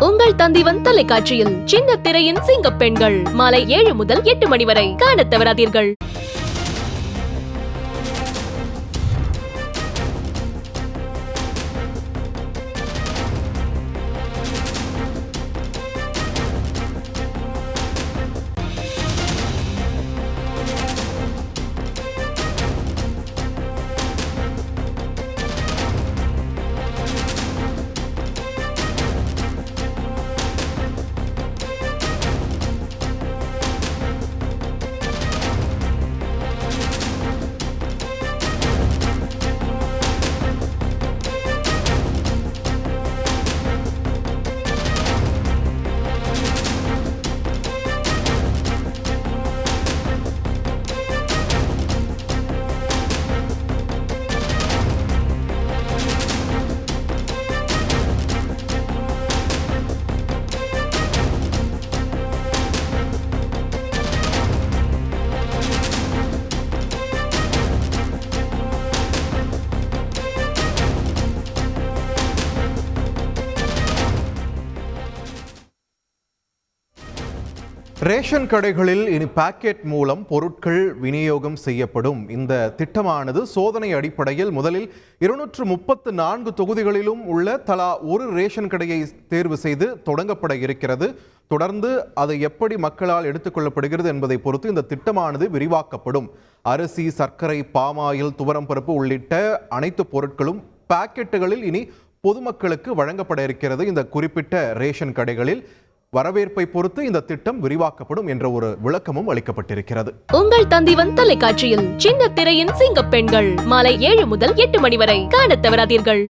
உங்கள் தந்திவன் தொலைக்காட்சியில் சின்ன திரையின் சிங்கப் பெண்கள் மாலை 7 முதல் 8 மணி வரை காணத் தவறாதீர்கள். ரேஷன் கடைகளில் இனி பாக்கெட் மூலம் பொருட்கள் விநியோகம் செய்யப்படும். இந்த திட்டமானது சோதனை அடிப்படையில் முதலில் 234 தொகுதிகளிலும் உள்ள தலா ஒரு ரேஷன் கடையை தேர்வு செய்து தொடங்கப்பட இருக்கிறது. தொடர்ந்து அது எப்படி மக்களால் எடுத்துக்கொள்ளப்படுகிறது என்பதை பொறுத்து இந்த திட்டமானது விரிவாக்கப்படும். அரிசி, சர்க்கரை, பாமாயில், துவரம்பருப்பு உள்ளிட்ட அனைத்து பொருட்களும் பாக்கெட்டுகளில் இனி பொதுமக்களுக்கு வழங்கப்பட இருக்கிறது. இந்த குறிப்பிட்ட ரேஷன் கடைகளில் வரவேற்பை பொறுத்து இந்த திட்டம் விரிவாக்கப்படும் என்ற ஒரு விளக்கமும் அளிக்கப்பட்டிருக்கிறது. உங்கள் தந்திவன் தொலைக்காட்சியில் சின்ன திரையின் சிங்கப் பெண்கள் மாலை 7 முதல் 8 மணி வரை காணத் தவறாதீர்கள்.